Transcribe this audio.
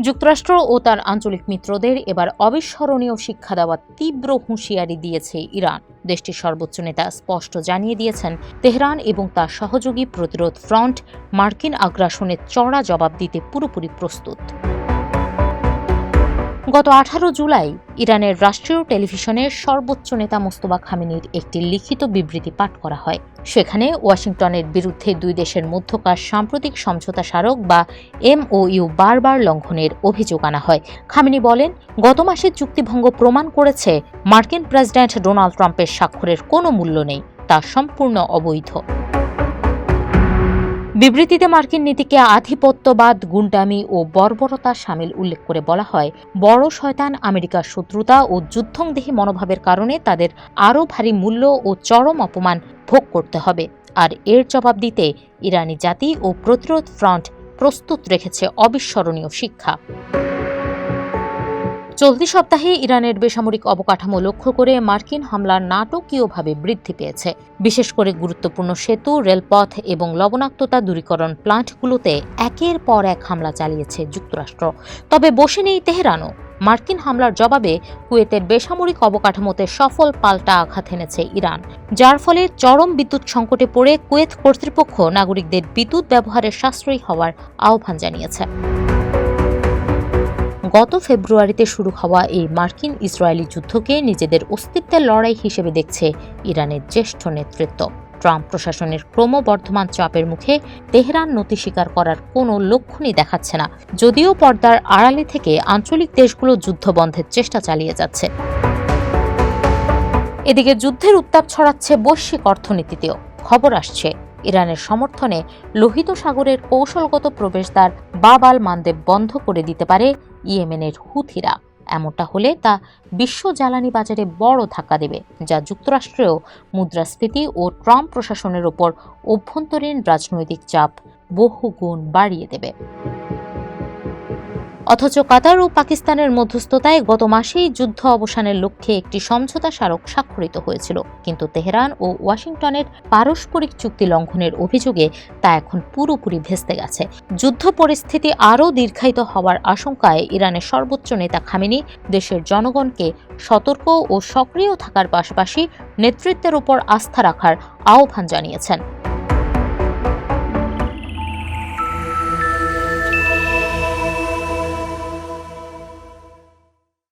যুক্তরাষ্ট্র ও তার আঞ্চলিক মিত্রদের এবার অবিস্মরণীয় শিক্ষা দেওয়ার তীব্র হুঁশিয়ারি দিয়েছে ইরান। দেশটির সর্বোচ্চ নেতা স্পষ্ট জানিয়ে দিয়েছেন, তেহরান এবং তার সহযোগী প্রতিরোধ ফ্রন্ট মার্কিন আগ্রাসনের চড়া জবাব দিতে পুরোপুরি প্রস্তুত। গত 18 জুলাই ইরানের রাষ্ট্রীয় টেলিভিশনের সর্বোচ্চ নেতা মোস্তফা খামেনির একটি লিখিত বিবৃতি পাঠ করা হয়। সেখানে ওয়াশিংটনের বিরুদ্ধে দুই দেশের মধ্যকার সাম্প্রতিক সমঝোতা স্মারক বা MOU বারবার লঙ্ঘনের অভিযোগ আনা হয়। খামেনি বলেন, গত মাসের চুক্তিভঙ্গ প্রমাণ করেছে মার্কিন প্রেসিডেন্ট ডোনাল্ড ট্রাম্পের স্বাক্ষরের কোনো মূল্য নেই, তা সম্পূর্ণ অবৈধ। বিবৃতিতে মার্কিন নীতিকে আধিপত্যবাদ, গুন্ডামি ও বর্বরতা শামিল উল্লেখ করে বলা হয়, বড় শয়তান আমেরিকার শত্রুতা ও যুদ্ধংদেহী মনোভাবের কারণে তাদের আরও ভারী মূল্য ও চরম অপমান ভোগ করতে হবে। আর এর জবাব দিতে ইরানি জাতি ও প্রতিরোধ ফ্রন্ট প্রস্তুত রেখেছে অবিস্মরণীয় শিক্ষা। চলতি সপ্তাহে ইরানের বেসামরিক অবকাঠামো লক্ষ্য করে মার্কিন হামলা নাটকীয়ভাবে বৃদ্ধি পেয়েছে। বিশেষ করে গুরুত্বপূর্ণ সেতু, রেলপথ এবং লবণাক্ততা দূরীকরণ প্লান্টগুলোতে একের পর এক হামলা চালিয়েছে যুক্তরাষ্ট্র। তবে বসে নেই তেহরানও। মার্কিন হামলার জবাবে কুয়েতের বেসামরিক অবকাঠামোতে সফল পাল্টা আঘাত এনেছে ইরান, যার ফলে চরম বিদ্যুৎ সংকটে পড়ে কুয়েত কর্তৃপক্ষ নাগরিকদের বিদ্যুৎ ব্যবহারে সাশ্রয়ী হওয়ার আহ্বান জানিয়েছে। গত ফেব্রুয়ারিতে শুরু হওয়া এই মার্কিন ইসরায়েলি যুদ্ধকে নিজেদের অস্তিত্বের লড়াই হিসেবে দেখছে ইরানের জ্যেষ্ঠ নেতৃত্ব। ট্রাম্প প্রশাসনের ক্রমবর্ধমান চাপের মুখে তেহরান নতি স্বীকার করার কোনো লক্ষণই দেখাচ্ছে না, যদিও পর্দার আড়ালে থেকে আঞ্চলিক দেশগুলো যুদ্ধ বন্ধের চেষ্টা চালিয়ে যাচ্ছে। এদিকে যুদ্ধের উত্তাপ ছড়াচ্ছে বৈশ্বিক অর্থনীতিতেও। খবর আসছে, ইরানের সমর্থনে লোহিত সাগরের কৌশলগত প্রবেশদ্বার বাব আল মানদেব বন্ধ করে দিতে পারে ইয়েমেনের হুথিরা। এমনটা হলে তা বিশ্ব জ্বালানি বাজারে বড় ধাক্কা দেবে, যা যুক্তরাষ্ট্রেও মুদ্রাস্ফীতি ও ট্রাম্প প্রশাসনের ওপর অভ্যন্তরীণ রাজনৈতিক চাপ বহুগুণ বাড়িয়ে দেবে। অথচ কাতার ও পাকিস্তানের মধ্যস্থতায় গত মাসেই যুদ্ধ অবসানের লক্ষ্যে একটি সমঝোতা স্মারক স্বাক্ষরিত হয়েছিল, কিন্তু তেহরান ও ওয়াশিংটনের পারস্পরিক চুক্তি লঙ্ঘনের অভিযোগে তা এখন পুরোপুরি ভেস্তে গেছে। যুদ্ধ পরিস্থিতি আরও দীর্ঘায়িত হওয়ার আশঙ্কায় ইরানের সর্বোচ্চ নেতা খামেনি দেশের জনগণকে সতর্ক ও সক্রিয় থাকার পাশাপাশি নেতৃত্বের উপর আস্থা রাখার আহ্বান জানিয়েছেন।